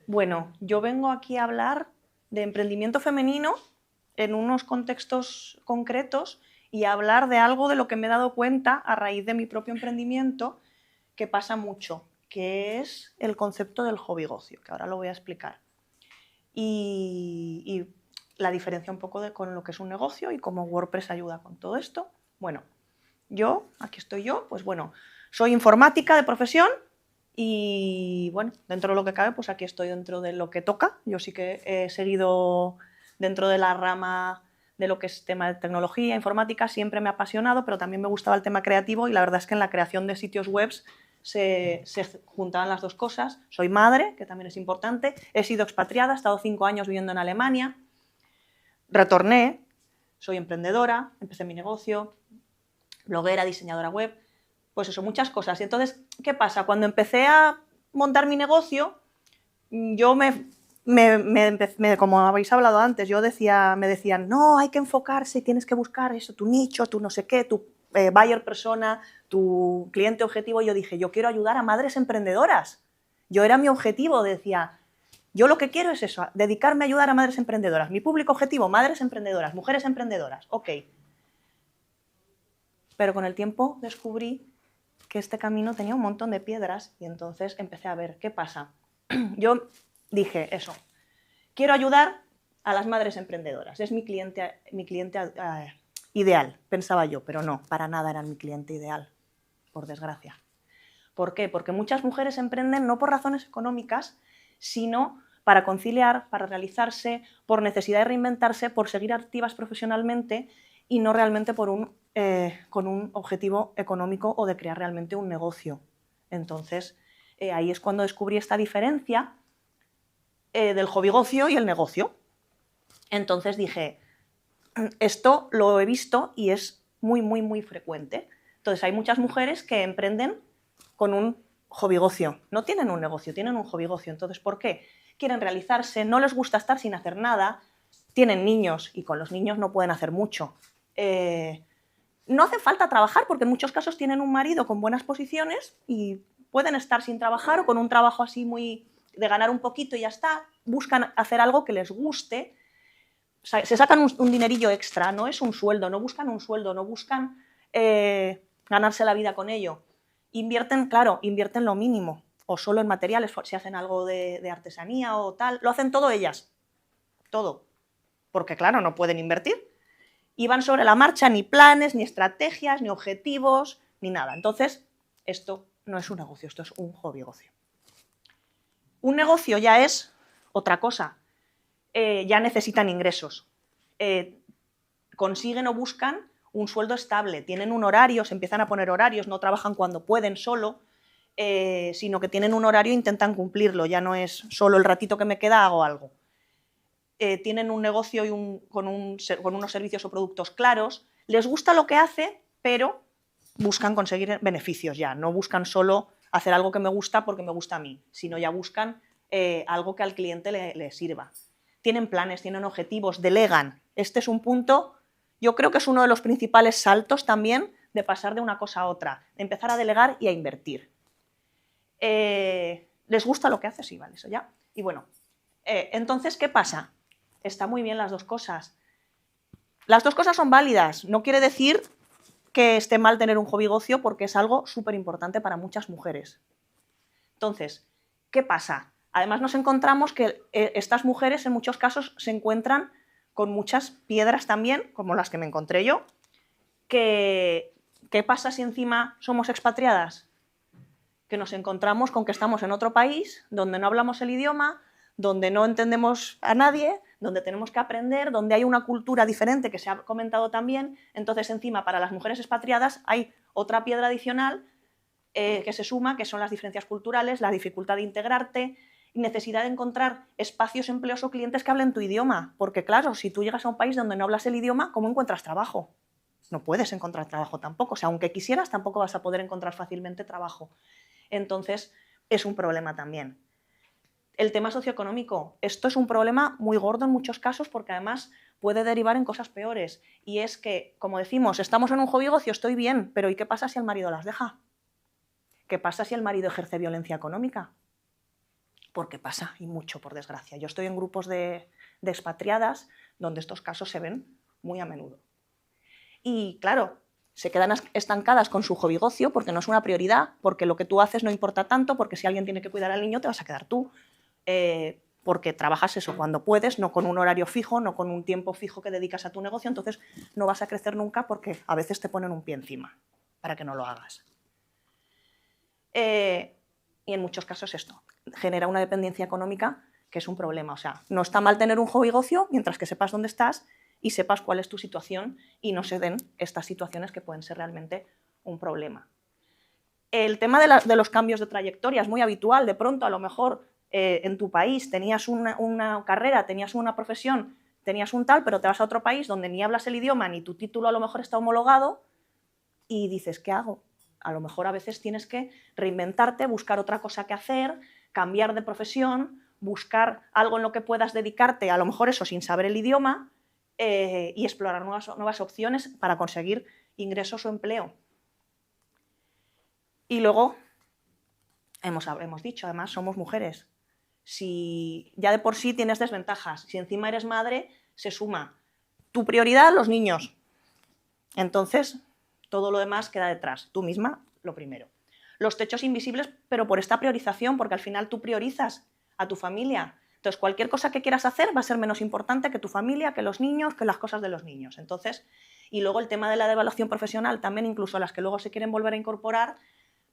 Bueno, yo vengo aquí a hablar de emprendimiento femenino en unos contextos concretos y a hablar de algo de lo que me he dado cuenta a raíz de mi propio emprendimiento que pasa mucho, que es el concepto del hobbygocio, que ahora lo voy a explicar. Y la diferencia un poco con lo que es un negocio y cómo WordPress ayuda con todo esto. Bueno, aquí estoy yo, pues bueno, soy informática de profesión y bueno, dentro de lo que cabe, pues aquí estoy dentro de lo que toca. Yo sí que he seguido dentro de la rama de lo que es tema de tecnología, informática, siempre me ha apasionado, pero también me gustaba el tema creativo y la verdad es que en la creación de sitios web se juntaban las dos cosas. Soy madre, que también es importante, he sido expatriada, he estado 5 años viviendo en Alemania, retorné, soy emprendedora, empecé mi negocio, bloguera, diseñadora web, pues eso, muchas cosas. Y entonces, ¿qué pasa? Cuando empecé a montar mi negocio, yo como habéis hablado antes, me decían, no, hay que enfocarse, tienes que buscar eso, tu nicho, tu no sé qué, tu buyer persona, tu cliente objetivo. Y yo dije, yo quiero ayudar a madres emprendedoras. Yo era mi objetivo, decía, yo lo que quiero es eso, dedicarme a ayudar a madres emprendedoras. Mi público objetivo, madres emprendedoras, mujeres emprendedoras, ok. Pero con el tiempo descubrí que este camino tenía un montón de piedras y entonces empecé a ver qué pasa. Yo dije eso, quiero ayudar a las madres emprendedoras, es mi cliente ideal, pensaba yo, pero no, para nada era mi cliente ideal, por desgracia. ¿Por qué? Porque muchas mujeres emprenden no por razones económicas, sino para conciliar, para realizarse, por necesidad de reinventarse, por seguir activas profesionalmente y no realmente con un objetivo económico o de crear realmente un negocio. Entonces, ahí es cuando descubrí esta diferencia del hobbygocio y el negocio. Entonces dije, esto lo he visto y es muy, muy, muy frecuente. Entonces hay muchas mujeres que emprenden con un hobbygocio. No tienen un negocio, tienen un hobbygocio. Entonces, ¿por qué? Quieren realizarse, no les gusta estar sin hacer nada, tienen niños y con los niños no pueden hacer mucho. No hace falta trabajar porque en muchos casos tienen un marido con buenas posiciones y pueden estar sin trabajar o con un trabajo así muy de ganar un poquito y ya está. Buscan hacer algo que les guste, se sacan un dinerillo extra, no es un sueldo, no buscan un sueldo, no buscan ganarse la vida con ello. Invierten, claro, invierten lo mínimo, o solo en materiales, si hacen algo de artesanía o tal, lo hacen todo ellas, todo, porque claro, no pueden invertir. Y van sobre la marcha, ni planes, ni estrategias, ni objetivos, ni nada. Entonces, esto no es un negocio, esto es un hobbygocio. Un negocio ya es otra cosa, ya necesitan ingresos, consiguen o buscan un sueldo estable, tienen un horario, se empiezan a poner horarios, no trabajan cuando pueden solo, sino que tienen un horario e intentan cumplirlo, ya no es solo el ratito que me queda hago algo. Tienen un negocio con unos servicios o productos claros, les gusta lo que hace, pero buscan conseguir beneficios ya, no buscan solo hacer algo que me gusta porque me gusta a mí, sino ya buscan algo que al cliente le sirva. Tienen planes, tienen objetivos, delegan. Este es un punto, yo creo que es uno de los principales saltos también de pasar de una cosa a otra, de empezar a delegar y a invertir. ¿Les gusta lo que hace? Sí, vale, eso ya. Y bueno, entonces, ¿qué pasa? Está muy bien las dos cosas. Las dos cosas son válidas, no quiere decir que esté mal tener un hobbygocio porque es algo súper importante para muchas mujeres. Entonces, ¿qué pasa? Además nos encontramos que estas mujeres en muchos casos se encuentran con muchas piedras también, como las que me encontré yo. ¿Qué pasa si encima somos expatriadas? Que nos encontramos con que estamos en otro país donde no hablamos el idioma, donde no entendemos a nadie, donde tenemos que aprender, donde hay una cultura diferente que se ha comentado también. Entonces, encima, para las mujeres expatriadas hay otra piedra adicional que se suma, que son las diferencias culturales, la dificultad de integrarte y necesidad de encontrar espacios, empleos o clientes que hablen tu idioma. Porque claro, si tú llegas a un país donde no hablas el idioma, ¿cómo encuentras trabajo? No puedes encontrar trabajo tampoco. O sea, aunque quisieras, tampoco vas a poder encontrar fácilmente trabajo. Entonces, es un problema también. El tema socioeconómico. Esto es un problema muy gordo en muchos casos porque además puede derivar en cosas peores. Y es que, como decimos, estamos en un hobbygocio, estoy bien, pero ¿y qué pasa si el marido las deja? ¿Qué pasa si el marido ejerce violencia económica? porque pasa, y mucho, por desgracia. Yo estoy en grupos de expatriadas donde estos casos se ven muy a menudo. Y claro, se quedan estancadas con su hobbygocio porque no es una prioridad, porque lo que tú haces no importa tanto, porque si alguien tiene que cuidar al niño te vas a quedar tú, porque trabajas eso cuando puedes, no con un horario fijo, no con un tiempo fijo que dedicas a tu negocio, entonces no vas a crecer nunca porque a veces te ponen un pie encima para que no lo hagas. Y en muchos casos esto genera una dependencia económica que es un problema. O sea, no está mal tener un hobbygocio mientras que sepas dónde estás y sepas cuál es tu situación y no se den estas situaciones que pueden ser realmente un problema. El tema de los cambios de trayectoria es muy habitual. De pronto, a lo mejor, en tu país tenías una carrera, tenías una profesión, tenías un tal, pero te vas a otro país donde ni hablas el idioma, ni tu título a lo mejor está homologado y dices, ¿qué hago? A lo mejor a veces tienes que reinventarte, buscar otra cosa que hacer, cambiar de profesión, buscar algo en lo que puedas dedicarte, a lo mejor eso sin saber el idioma, y explorar nuevas opciones para conseguir ingresos o empleo. Y luego, hemos dicho, además somos mujeres. Si ya de por sí tienes desventajas, si encima eres madre, se suma tu prioridad, los niños. Entonces, todo lo demás queda detrás. Tú misma, lo primero. Los techos invisibles, pero por esta priorización, porque al final tú priorizas a tu familia. Entonces, cualquier cosa que quieras hacer va a ser menos importante que tu familia, que los niños, que las cosas de los niños. Entonces, y luego el tema de la devaluación profesional, también incluso las que luego se quieren volver a incorporar,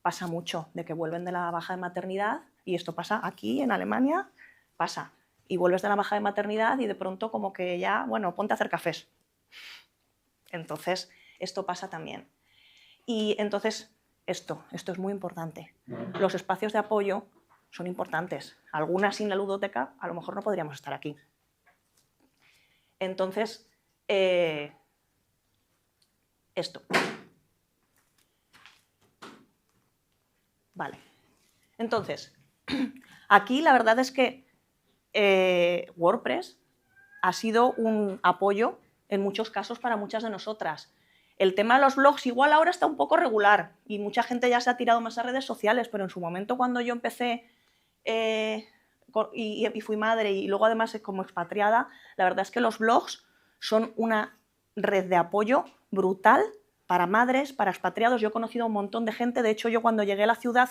pasa mucho, de que vuelven de la baja de maternidad, y esto pasa aquí, en Alemania, pasa. Y vuelves de la baja de maternidad y de pronto como que ya, bueno, ponte a hacer cafés. Entonces, esto pasa también. Y entonces, esto es muy importante. Los espacios de apoyo son importantes. Algunas sin la ludoteca, a lo mejor no podríamos estar aquí. Entonces, esto. Vale. Entonces, aquí la verdad es que WordPress ha sido un apoyo en muchos casos para muchas de nosotras. El tema de los blogs igual ahora está un poco regular y mucha gente ya se ha tirado más a redes sociales, pero en su momento cuando yo empecé y fui madre y luego además como expatriada, la verdad es que los blogs son una red de apoyo brutal para madres, para expatriados. Yo he conocido a un montón de gente. De hecho, yo cuando llegué a la ciudad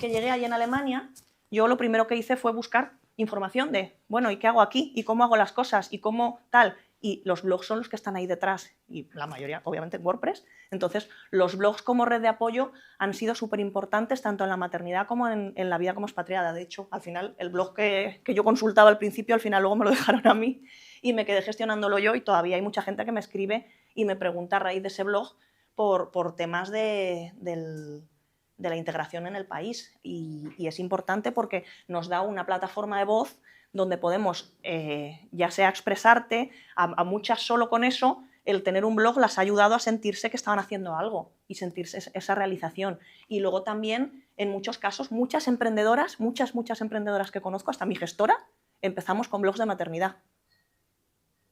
que llegué ahí en Alemania, yo lo primero que hice fue buscar información de, bueno, ¿y qué hago aquí? ¿Y cómo hago las cosas? ¿Y cómo tal? Y los blogs son los que están ahí detrás, y la mayoría, obviamente, en WordPress. Entonces, los blogs como red de apoyo han sido súper importantes tanto en la maternidad como en la vida como expatriada. De hecho, al final, el blog que yo consultaba al principio, al final luego me lo dejaron a mí y me quedé gestionándolo yo, y todavía hay mucha gente que me escribe y me pregunta a raíz de ese blog por temas de la integración en el país. Y es importante porque nos da una plataforma de voz donde podemos, ya sea expresarte, a muchas solo con eso, el tener un blog las ha ayudado a sentirse que estaban haciendo algo y sentirse esa realización. Y luego también, en muchos casos, muchas emprendedoras que conozco, hasta mi gestora, empezamos con blogs de maternidad.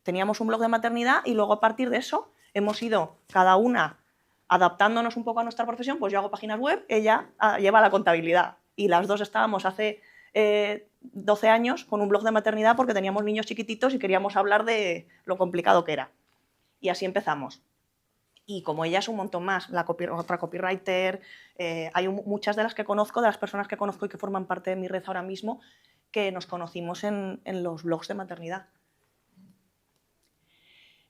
Teníamos un blog de maternidad y luego a partir de eso hemos ido cada una adaptándonos un poco a nuestra profesión. Pues yo hago páginas web, ella lleva la contabilidad. Y las dos estábamos hace 12 años con un blog de maternidad porque teníamos niños chiquititos y queríamos hablar de lo complicado que era. Y así empezamos. Y como ella es un montón más, otra copywriter, hay muchas de las que conozco, de las personas que conozco y que forman parte de mi red ahora mismo, que nos conocimos en los blogs de maternidad.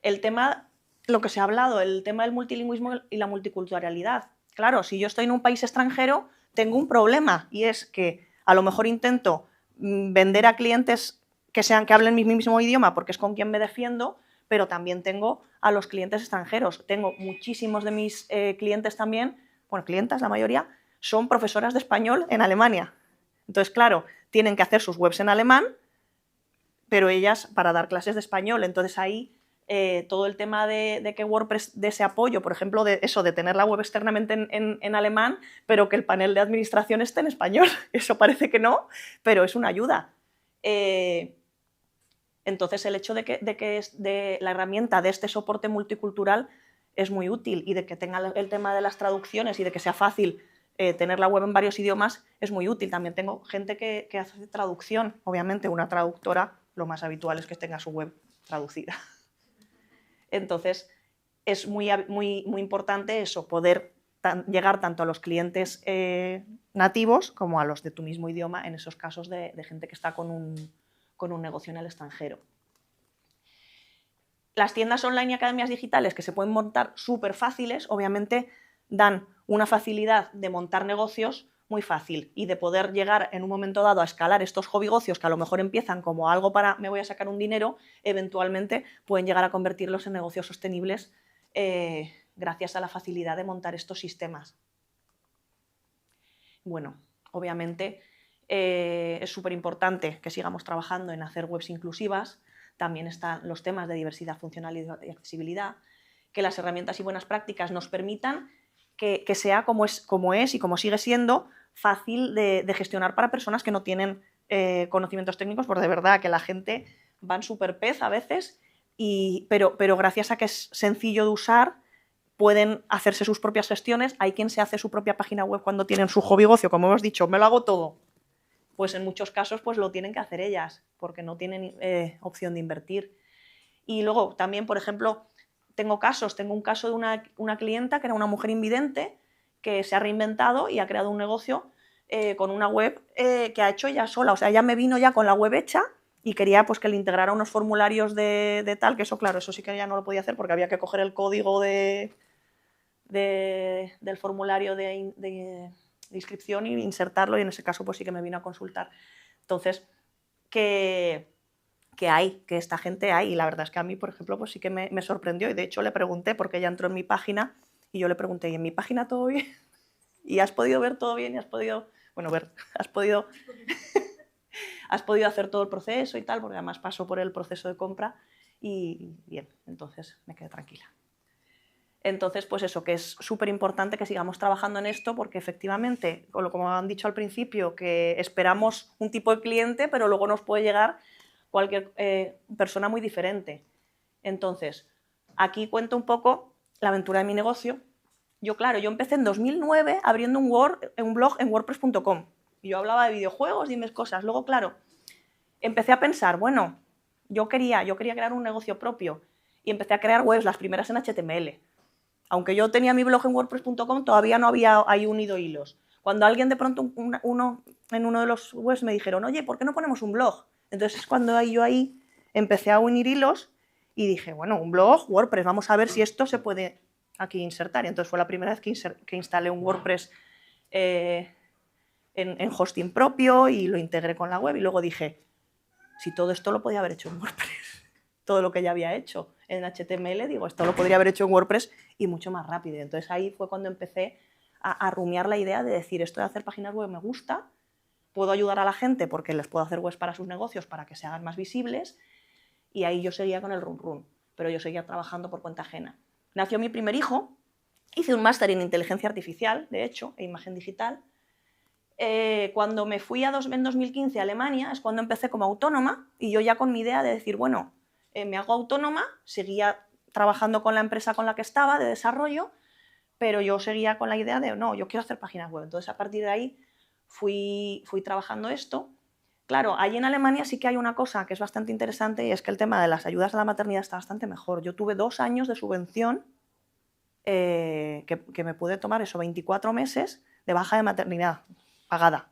El tema, lo que se ha hablado, el tema del multilingüismo y la multiculturalidad. Claro, si yo estoy en un país extranjero, tengo un problema, y es que a lo mejor intento vender a clientes que hablen mi mismo idioma porque es con quien me defiendo, pero también tengo a los clientes extranjeros. Tengo muchísimos de mis clientes también, bueno, clientas la mayoría, son profesoras de español en Alemania. Entonces, claro, tienen que hacer sus webs en alemán, pero ellas para dar clases de español. Entonces ahí todo el tema de que WordPress dé ese apoyo, por ejemplo, de eso, de tener la web externamente en alemán, pero que el panel de administración esté en español. Eso parece que no, pero es una ayuda. Entonces, el hecho de que la herramienta de este soporte multicultural es muy útil, y de que tenga el tema de las traducciones y de que sea fácil tener la web en varios idiomas es muy útil. También tengo gente que hace traducción. Obviamente, una traductora, lo más habitual es que tenga su web traducida. Entonces, es muy importante eso, poder llegar tanto a los clientes nativos como a los de tu mismo idioma, en esos casos de gente que está con un negocio en el extranjero. Las tiendas online y academias digitales, que se pueden montar súper fáciles, obviamente dan una facilidad de montar negocios muy fácil y de poder llegar en un momento dado a escalar estos hobbygocios que a lo mejor empiezan como algo para me voy a sacar un dinero, eventualmente pueden llegar a convertirlos en negocios sostenibles gracias a la facilidad de montar estos sistemas. Bueno, obviamente es súper importante que sigamos trabajando en hacer webs inclusivas. También están los temas de diversidad funcional y accesibilidad, que las herramientas y buenas prácticas nos permitan que sea como es y como sigue siendo fácil de gestionar para personas que no tienen conocimientos técnicos, porque de verdad que la gente va en súper pez a veces, pero gracias a que es sencillo de usar, pueden hacerse sus propias gestiones. Hay quien se hace su propia página web cuando tienen su hobbygocio, como hemos dicho, me lo hago todo. Pues en muchos casos pues lo tienen que hacer ellas, porque no tienen opción de invertir. Y luego también, por ejemplo, tengo un caso de una clienta que era una mujer invidente que se ha reinventado y ha creado un negocio con una web que ha hecho ella sola. O sea, ella me vino ya con la web hecha y quería pues, que le integrara unos formularios de tal, que eso, claro, eso sí que ella no lo podía hacer porque había que coger el código del formulario de inscripción y insertarlo, y en ese caso pues sí que me vino a consultar. Entonces, que esta gente hay, y la verdad es que a mí, por ejemplo, pues sí que me sorprendió, y de hecho le pregunté, porque ella entró en mi página, y yo le pregunté, ¿y en mi página todo bien? ¿Y has podido ver todo bien? ¿Y has podido, has podido hacer todo el proceso y tal? Porque además pasó por el proceso de compra, y bien, entonces me quedé tranquila. Entonces, pues eso, que es súper importante que sigamos trabajando en esto, porque efectivamente, como han dicho al principio, que esperamos un tipo de cliente, pero luego nos puede llegar cualquier persona muy diferente. Entonces, aquí cuento un poco la aventura de mi negocio. Yo empecé en 2009 abriendo un blog en wordpress.com. Yo hablaba de videojuegos y mis cosas. Luego, claro, empecé a pensar, bueno, yo quería crear un negocio propio y empecé a crear webs, las primeras en HTML. Aunque yo tenía mi blog en wordpress.com, todavía no había ahí unido hilos. Cuando alguien de pronto, en uno de los webs me dijeron, oye, ¿por qué no ponemos un blog? Entonces es cuando yo ahí empecé a unir hilos y dije, bueno, un blog, WordPress, vamos a ver si esto se puede aquí insertar. Y entonces fue la primera vez que instalé un WordPress en hosting propio y lo integré con la web, y luego dije, si todo esto lo podía haber hecho en WordPress, todo lo que ya había hecho en HTML, digo, esto lo podría haber hecho en WordPress y mucho más rápido. Y entonces ahí fue cuando empecé a rumiar la idea de decir, esto de hacer páginas web me gusta, puedo ayudar a la gente porque les puedo hacer webs para sus negocios para que se hagan más visibles, y ahí yo seguía con el run, pero yo seguía trabajando por cuenta ajena. Nació mi primer hijo, hice un máster en inteligencia artificial, de hecho, e imagen digital. Cuando me fui en 2015 a Alemania es cuando empecé como autónoma, y yo ya con mi idea de decir, bueno, me hago autónoma, seguía trabajando con la empresa con la que estaba de desarrollo, pero yo seguía con la idea de, no, yo quiero hacer páginas web. Entonces, a partir de ahí fui trabajando esto. Claro, allí en Alemania sí que hay una cosa que es bastante interesante, y es que el tema de las ayudas a la maternidad está bastante mejor. Yo tuve 2 años de subvención que me pude tomar, 24 meses de baja de maternidad pagada.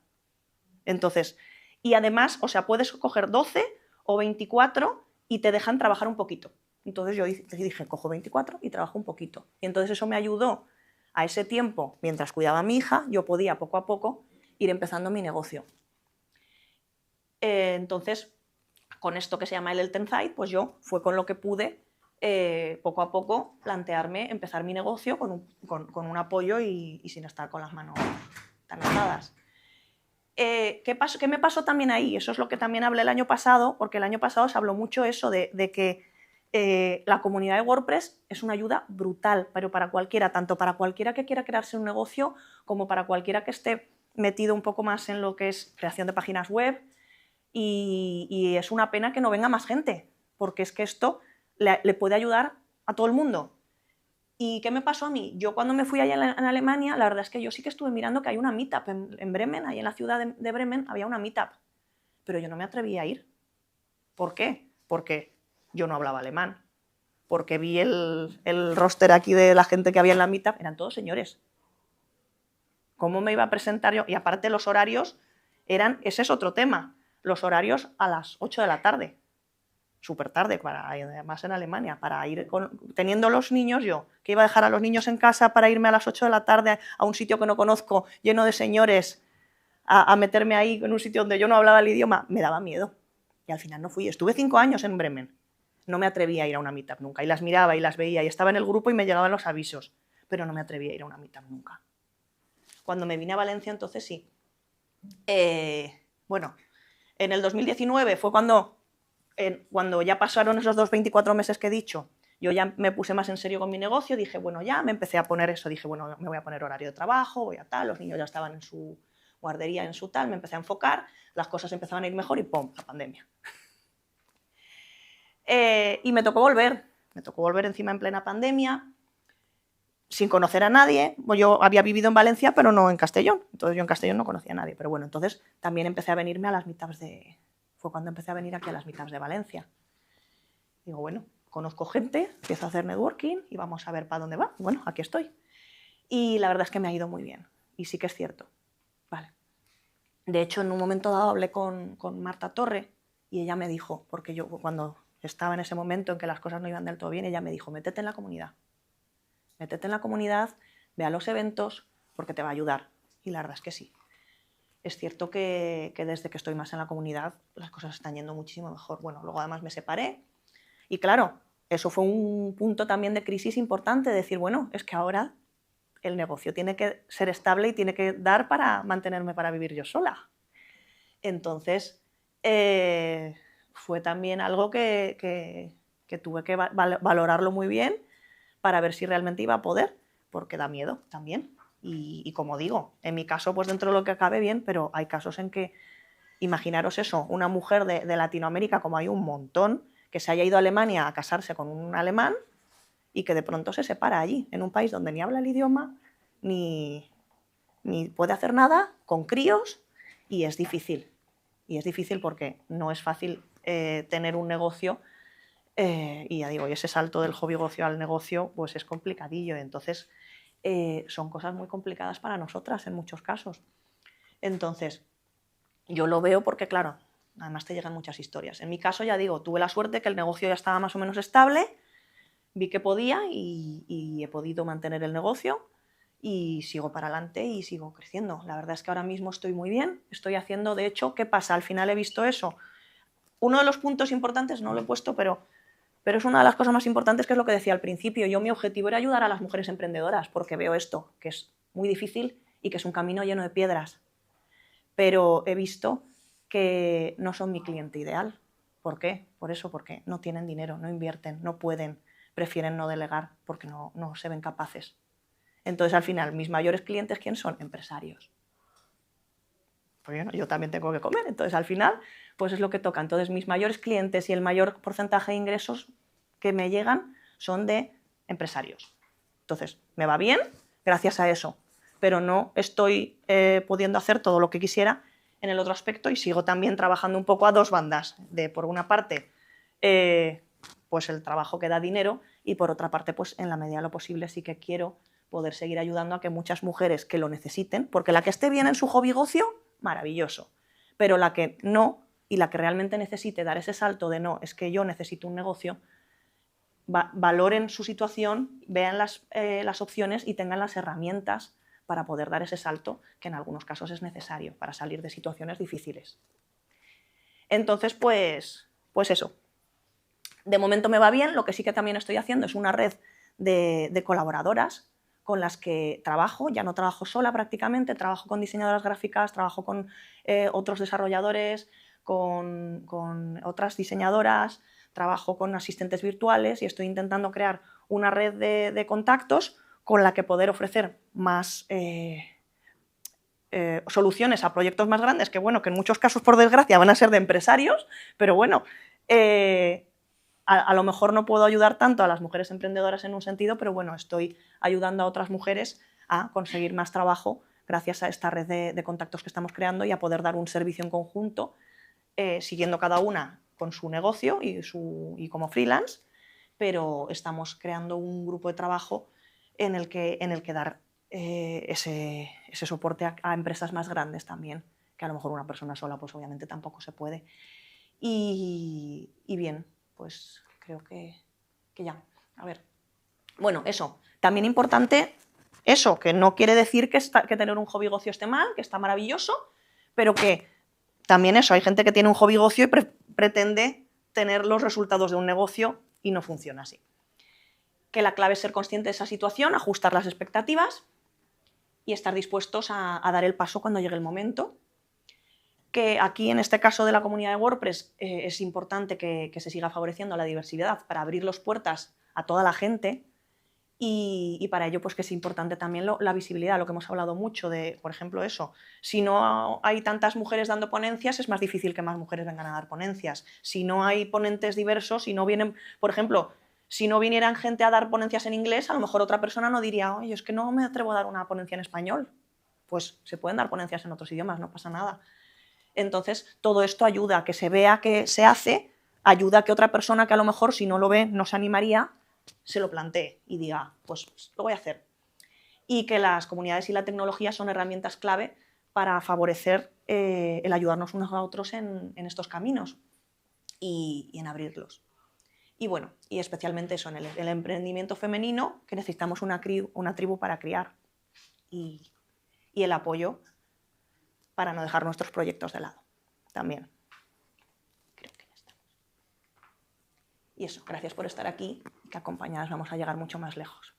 Entonces, y además, o sea, puedes coger 12 o 24 y te dejan trabajar un poquito. Entonces yo dije, cojo 24 y trabajo un poquito. Y entonces eso me ayudó a ese tiempo, mientras cuidaba a mi hija, yo podía poco a poco ir empezando mi negocio. Entonces, con esto que se llama el Elternzeit, pues yo fue con lo que pude poco a poco plantearme empezar mi negocio con un apoyo y sin estar con las manos tan atadas. ¿Qué me pasó también ahí? Eso es lo que también hablé el año pasado, porque el año pasado se habló mucho eso de que la comunidad de WordPress es una ayuda brutal, pero para cualquiera, tanto para cualquiera que quiera crearse un negocio como para cualquiera que esté metido un poco más en lo que es creación de páginas web, y es una pena que no venga más gente, porque es que esto le puede ayudar a todo el mundo. ¿Y qué me pasó a mí? Yo cuando me fui allá en Alemania, la verdad es que yo sí que estuve mirando que hay una meetup en Bremen, ahí en la ciudad de Bremen había una meetup, pero yo no me atreví a ir. ¿Por qué? Porque yo no hablaba alemán, porque vi el roster aquí de la gente que había en la meetup, eran todos señores. ¿Cómo me iba a presentar yo? Y aparte los horarios ese es otro tema, los horarios a las 8 de la tarde. Súper tarde, además en Alemania, para ir teniendo los niños yo, que iba a dejar a los niños en casa para irme a las 8 de la tarde a un sitio que no conozco, lleno de señores, a meterme ahí en un sitio donde yo no hablaba el idioma, me daba miedo. Y al final no fui. Estuve 5 años en Bremen. No me atrevía a ir a una meetup nunca. Y las miraba y las veía y estaba en el grupo y me llegaban los avisos, pero no me atrevía a ir a una meetup nunca. Cuando me vine a Valencia, entonces sí. Bueno, en el 2019 fue cuando ya pasaron esos 24 meses que he dicho, yo ya me puse más en serio con mi negocio, dije, bueno, ya me empecé a poner eso, dije, bueno, me voy a poner horario de trabajo, voy a tal, los niños ya estaban en su guardería, en su tal, me empecé a enfocar, las cosas empezaban a ir mejor y ¡pum!, la pandemia. Y me tocó volver encima en plena pandemia, sin conocer a nadie. Yo había vivido en Valencia, pero no en Castellón, entonces yo en Castellón no conocía a nadie, pero bueno, entonces también empecé a venirme a las meetups fue cuando empecé a venir aquí a las meetups de Valencia. Digo, bueno, conozco gente, empiezo a hacer networking y vamos a ver para dónde va. Bueno, aquí estoy. Y la verdad es que me ha ido muy bien. Y sí que es cierto. Vale. De hecho, en un momento dado hablé con Marta Torre y ella me dijo, porque yo cuando estaba en ese momento en que las cosas no iban del todo bien, ella me dijo, métete en la comunidad. Métete en la comunidad, ve a los eventos, porque te va a ayudar. Y la verdad es que sí. Es cierto que desde que estoy más en la comunidad las cosas están yendo muchísimo mejor. Bueno, luego además me separé y claro, eso fue un punto también de crisis importante, de decir, bueno, es que ahora el negocio tiene que ser estable y tiene que dar para mantenerme para vivir yo sola. Entonces, fue también algo que tuve que valorarlo muy bien para ver si realmente iba a poder, porque da miedo también. Y como digo, en mi caso, pues dentro de lo que cabe bien, pero hay casos en que, imaginaros eso, una mujer de Latinoamérica, como hay un montón, que se haya ido a Alemania a casarse con un alemán y que de pronto se separa allí, en un país donde ni habla el idioma, ni puede hacer nada, con críos, y es difícil. Y es difícil porque no es fácil tener un negocio y ya digo, y ese salto del hobby-gocio al negocio pues es complicadillo. Entonces, son cosas muy complicadas para nosotras en muchos casos. Entonces, yo lo veo porque, claro, además te llegan muchas historias. En mi caso, ya digo, tuve la suerte que el negocio ya estaba más o menos estable, vi que podía y he podido mantener el negocio y sigo para adelante y sigo creciendo. La verdad es que ahora mismo estoy muy bien, estoy haciendo, de hecho, ¿qué pasa? Al final he visto eso. Uno de los puntos importantes, no lo he puesto, pero es una de las cosas más importantes, que es lo que decía al principio. Yo mi objetivo era ayudar a las mujeres emprendedoras, porque veo esto, que es muy difícil y que es un camino lleno de piedras. Pero he visto que no son mi cliente ideal. ¿Por qué? Por eso, porque no tienen dinero, no invierten, no pueden, prefieren no delegar porque no se ven capaces. Entonces, al final, mis mayores clientes, ¿quién son? Empresarios. Pues bueno, yo también tengo que comer, entonces al final, pues es lo que toca. Entonces, mis mayores clientes y el mayor porcentaje de ingresos que me llegan son de empresarios. Entonces, me va bien gracias a eso, pero no estoy pudiendo hacer todo lo que quisiera en el otro aspecto y sigo también trabajando un poco a dos bandas. Por una parte, pues el trabajo que da dinero y por otra parte, pues en la medida de lo posible sí que quiero poder seguir ayudando a que muchas mujeres que lo necesiten, porque la que esté bien en su hobby-gocio, maravilloso, pero la que no y la que realmente necesite dar ese salto de no, es que yo necesito un negocio, valoren su situación, vean las opciones y tengan las herramientas para poder dar ese salto, que en algunos casos es necesario para salir de situaciones difíciles. Entonces, pues eso. De momento me va bien. Lo que sí que también estoy haciendo es una red de colaboradoras con las que trabajo. Ya no trabajo sola prácticamente, trabajo con diseñadoras gráficas, trabajo con otros desarrolladores, con otras diseñadoras, trabajo con asistentes virtuales y estoy intentando crear una red de contactos con la que poder ofrecer más soluciones a proyectos más grandes, que bueno, que en muchos casos, por desgracia, van a ser de empresarios, pero bueno, a lo mejor no puedo ayudar tanto a las mujeres emprendedoras en un sentido, pero bueno, estoy ayudando a otras mujeres a conseguir más trabajo gracias a esta red de contactos que estamos creando y a poder dar un servicio en conjunto, siguiendo cada una con su negocio y como freelance, pero estamos creando un grupo de trabajo en el que dar ese soporte a empresas más grandes también, que a lo mejor una persona sola pues obviamente tampoco se puede. Y bien, pues creo que ya. A ver, bueno, eso. También importante, eso, que no quiere decir que tener un hobby gocio esté mal, que está maravilloso, pero que también eso, hay gente que tiene un hobby gocio y pretende tener los resultados de un negocio y no funciona así. Que la clave es ser consciente de esa situación, ajustar las expectativas y estar dispuestos a dar el paso cuando llegue el momento. Que aquí, en este caso de la comunidad de WordPress, es importante que se siga favoreciendo la diversidad para abrir las puertas a toda la gente y para ello pues que es importante también la visibilidad, lo que hemos hablado mucho de, por ejemplo, eso. Si no hay tantas mujeres dando ponencias, es más difícil que más mujeres vengan a dar ponencias. Si no hay ponentes diversos, si no vienen, por ejemplo, si no vinieran gente a dar ponencias en inglés, a lo mejor otra persona no diría, oye, es que no me atrevo a dar una ponencia en español. Pues se pueden dar ponencias en otros idiomas, no pasa nada. Entonces, todo esto ayuda a que se vea que se hace, ayuda a que otra persona que a lo mejor si no lo ve no se animaría, se lo plantee y diga, pues lo voy a hacer. Y que las comunidades y la tecnología son herramientas clave para favorecer el ayudarnos unos a otros en estos caminos y en abrirlos. Y bueno, y especialmente eso, en el emprendimiento femenino, que necesitamos una tribu para criar y el apoyo para no dejar nuestros proyectos de lado también. Creo que ya estamos. Y eso, gracias por estar aquí, que acompañadas vamos a llegar mucho más lejos.